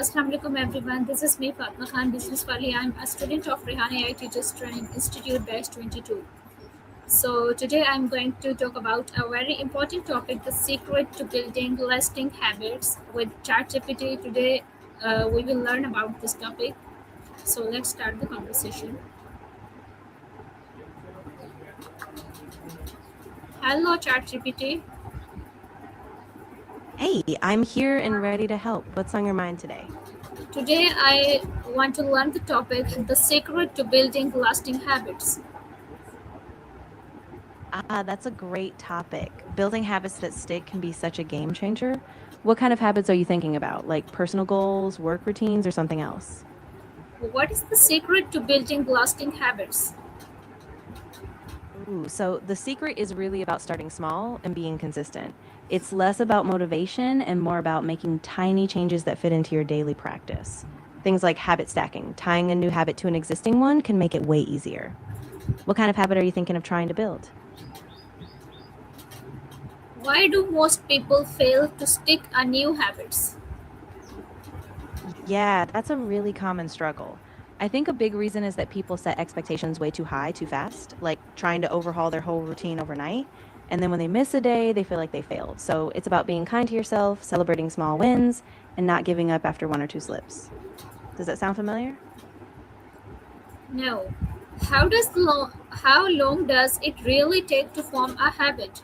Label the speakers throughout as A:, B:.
A: Assalamu alaikum everyone. This is me Fatima Khan, Business Wali. I'm a student of Rehan AI Teachers Training Institute Batch 22. So today I'm going to talk about a very important topic: the secret to building lasting habits with ChatGPT. Today we will learn about this topic. So let's start the conversation. Hello ChatGPT.
B: Hey, I'm here and ready to help. What's on your mind today?
A: Today I want to learn the topic: the secret to building lasting habits.
B: That's a great topic. Building habits that stick can be such a game changer. What kind of habits are you thinking about? Like personal goals, work routines, or something else?
A: What is the secret to building lasting habits?
B: Ooh, so the secret is really about starting small and being consistent. It's less about motivation and more about making tiny changes that fit into your daily practice. Things like habit stacking, tying a new habit to an existing one can make it way easier. What kind of habit are you thinking of trying to build?
A: Why do most people fail to stick a new habits?
B: Yeah, that's a really common struggle. I think a big reason is that people set expectations way too high too fast, like trying to overhaul their whole routine overnight. And then when they miss a day, they feel like they failed. So it's about being kind to yourself, celebrating small wins, and not giving up after one or two slips. Does that sound familiar?
A: No. How long does it really take to form a habit?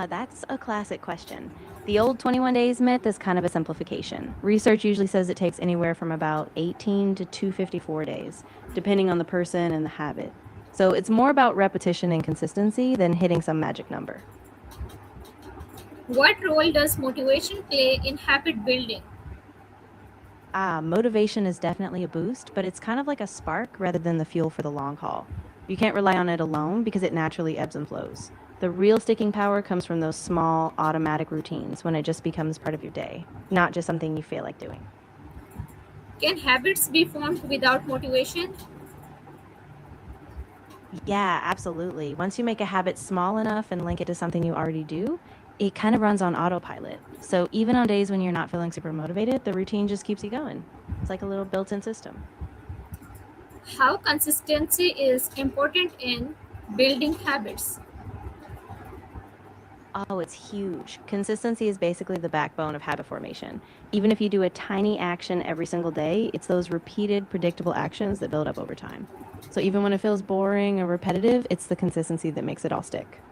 B: That's a classic question. The old 21 days myth is kind of a simplification. Research usually says it takes anywhere from about 18 to 254 days, depending on the person and the habit. So it's more about repetition and consistency than hitting some magic number.
A: What role does motivation play in habit building?
B: Motivation is definitely a boost, but it's kind of like a spark rather than the fuel for the long haul. You can't rely on it alone because it naturally ebbs and flows. The real sticking power comes from those small, automatic routines when it just becomes part of your day, not just something you feel like doing.
A: Can habits be formed without motivation?
B: Yeah, absolutely. Once you make a habit small enough and link it to something you already do, it kind of runs on autopilot. So even on days when you're not feeling super motivated, the routine just keeps you going. It's like a little built in system.
A: How consistency is important in building habits?
B: Oh, it's huge. Consistency is basically the backbone of habit formation. Even if you do a tiny action every single day, it's those repeated, predictable actions that build up over time. So even when it feels boring or repetitive, it's the consistency that makes it all stick.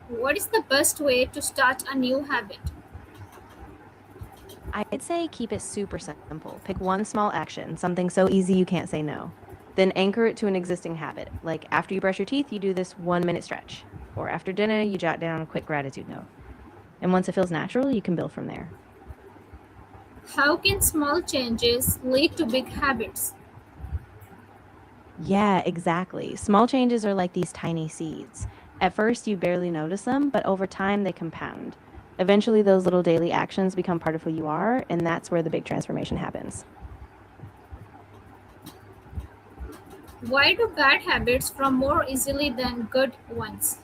A: What is the best way to start a new habit?
B: I'd say keep it super simple. Pick one small action, something so easy you can't say no. Then anchor it to an existing habit. Like after you brush your teeth, you do this 1 minute stretch. Or after dinner, you jot down a quick gratitude note. And once it feels natural, you can build from there.
A: How can small changes lead to big habits?
B: Yeah, exactly. Small changes are like these tiny seeds. At first, you barely notice them, but over time, they compound. Eventually, those little daily actions become part of who you are, and that's where the big transformation happens.
A: Why do bad habits form more easily than good ones?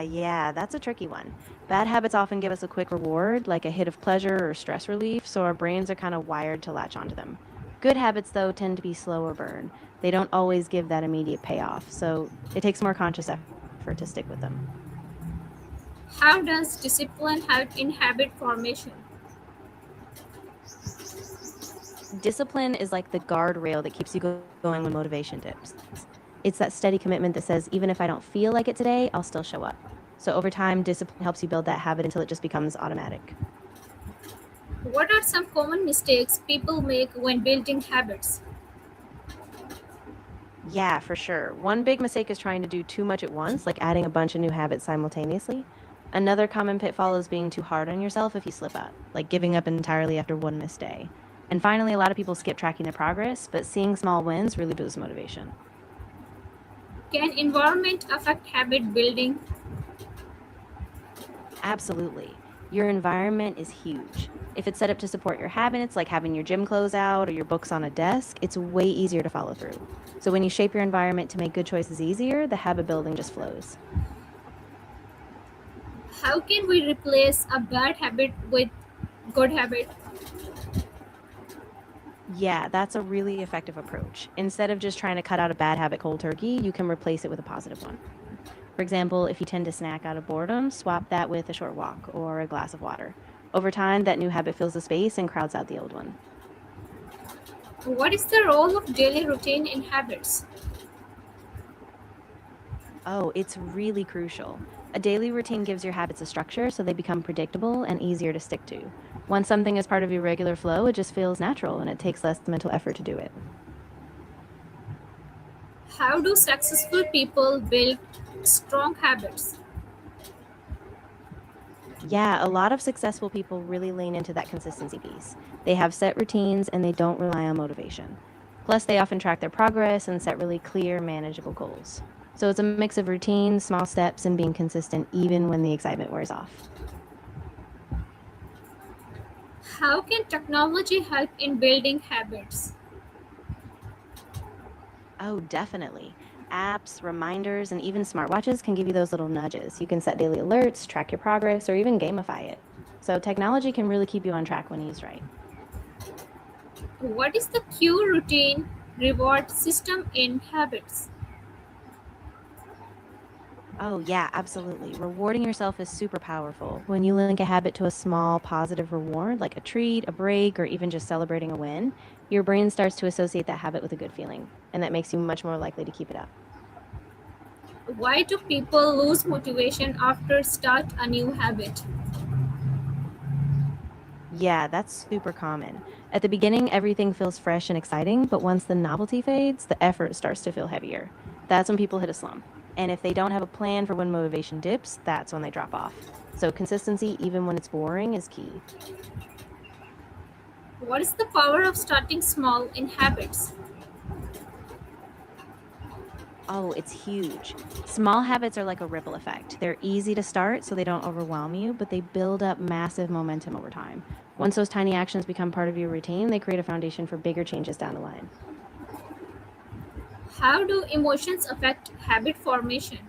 B: Yeah, that's a tricky one. Bad habits often give us a quick reward, like a hit of pleasure or stress relief, so our brains are kind of wired to latch onto them. Good habits, though, tend to be slower burn. They don't always give that immediate payoff, so it takes more conscious effort to stick with them.
A: How does discipline help in habit formation?
B: Discipline is like the guardrail that keeps you going when motivation dips. It's that steady commitment that says, even if I don't feel like it today, I'll still show up. So over time, discipline helps you build that habit until it just becomes automatic.
A: What are some common mistakes people make when building habits?
B: Yeah, for sure. One big mistake is trying to do too much at once, like adding a bunch of new habits simultaneously. Another common pitfall is being too hard on yourself if you slip up, like giving up entirely after one missed day. And finally, a lot of people skip tracking their progress, but seeing small wins really boosts motivation.
A: Can environment affect habit building?
B: Absolutely. Your environment is huge. If it's set up to support your habits, like having your gym clothes out or your books on a desk, it's way easier to follow through. So when you shape your environment to make good choices easier, the habit building just flows.
A: How can we replace a bad habit with good habit?
B: Yeah, that's a really effective approach. Instead of just trying to cut out a bad habit cold turkey, you can replace it with a positive one. For example, if you tend to snack out of boredom, swap that with a short walk or a glass of water. Over time, that new habit fills the space and crowds out the old one.
A: What is the role of daily routine in habits?
B: Oh, it's really crucial. A daily routine gives your habits a structure so they become predictable and easier to stick to. Once something is part of your regular flow, it just feels natural and it takes less mental effort to do it.
A: How do successful people build strong habits?
B: Yeah, a lot of successful people really lean into that consistency piece. They have set routines and they don't rely on motivation. Plus, they often track their progress and set really clear, manageable goals. So it's a mix of routine, small steps, and being consistent even when the excitement wears off.
A: How can technology help in building habits?
B: Oh, definitely. Apps, reminders, and even smartwatches can give you those little nudges. You can set daily alerts, track your progress, or even gamify it. So technology can really keep you on track when used right.
A: What is the cue routine reward system in habits?
B: Oh, yeah, absolutely. Rewarding yourself is super powerful. When you link a habit to a small positive reward, like a treat, a break, or even just celebrating a win, your brain starts to associate that habit with a good feeling, and that makes you much more likely to keep it up.
A: Why do people lose motivation after start a new habit?
B: Yeah, that's super common. At the beginning, everything feels fresh and exciting, but once the novelty fades, the effort starts to feel heavier. That's when people hit a slump. And if they don't have a plan for when motivation dips, that's when they drop off. So consistency, even when it's boring, is key.
A: What is the power of starting small in habits?
B: Oh, it's huge. Small habits are like a ripple effect. They're easy to start, so they don't overwhelm you, but they build up massive momentum over time. Once those tiny actions become part of your routine, they create a foundation for bigger changes down the line.
A: How do emotions affect habit formation?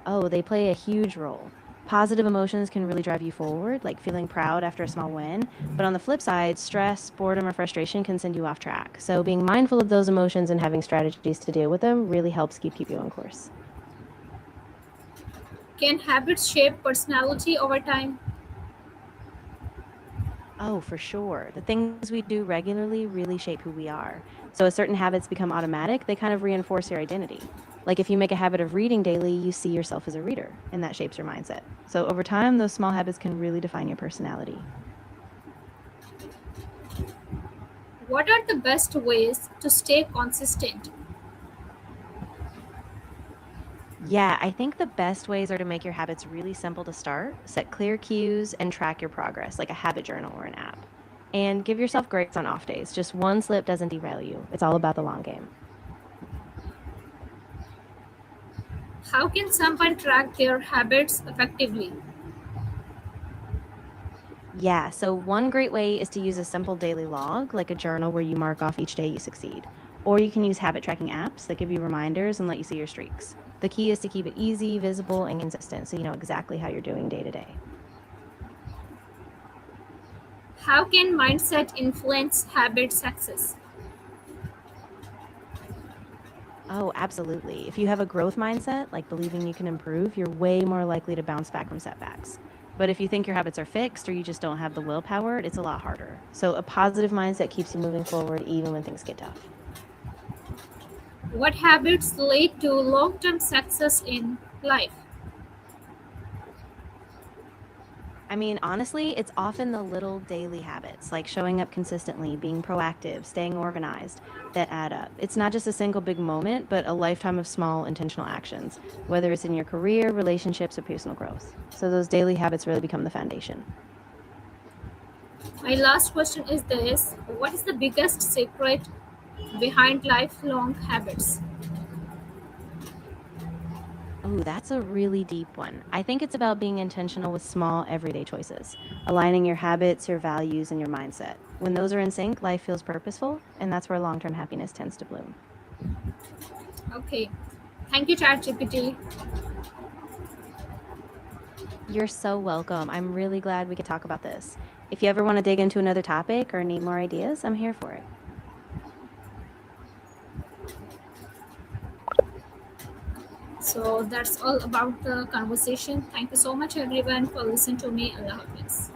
B: Oh, they play a huge role. Positive emotions can really drive you forward, like feeling proud after a small win. But on the flip side, stress, boredom, or frustration can send you off track. So being mindful of those emotions and having strategies to deal with them really helps keep you on course.
A: Can habits shape personality over time?
B: Oh, for sure. The things we do regularly really shape who we are. So as certain habits become automatic, they kind of reinforce your identity. Like if you make a habit of reading daily, you see yourself as a reader, and that shapes your mindset. So over time, those small habits can really define your personality.
A: What are the best ways to stay consistent?
B: Yeah, I think the best ways are to make your habits really simple to start, set clear cues, and track your progress, like a habit journal or an app. And give yourself grace on off days. Just one slip doesn't derail you. It's all about the long game.
A: How can someone track their habits effectively?
B: Yeah, so one great way is to use a simple daily log, like a journal where you mark off each day you succeed. Or you can use habit tracking apps that give you reminders and let you see your streaks. The key is to keep it easy, visible, and consistent so you know exactly how you're doing day to day.
A: How can mindset influence habit success?
B: Oh, absolutely. If you have a growth mindset, like believing you can improve, you're way more likely to bounce back from setbacks. But if you think your habits are fixed or you just don't have the willpower, it's a lot harder. So a positive mindset keeps you moving forward even when things get tough.
A: What habits lead to long term success in life?
B: I mean, honestly, it's often the little daily habits, like showing up consistently, being proactive, staying organized, that add up. It's not just a single big moment, but a lifetime of small intentional actions, whether it's in your career, relationships, or personal growth. So those daily habits really become the foundation.
A: My last question is this: what is the biggest secret behind lifelong habits?
B: Oh, that's a really deep one. I think it's about being intentional with small, everyday choices, aligning your habits, your values, and your mindset. When those are in sync, life feels purposeful, and that's where long term happiness tends to bloom.
A: Okay. Thank you, ChatGPT.
B: You're so welcome. I'm really glad we could talk about this. If you ever want to dig into another topic or need more ideas, I'm here for it.
A: So that's all about the conversation. Thank you so much everyone for listening to me. Allah Hafiz.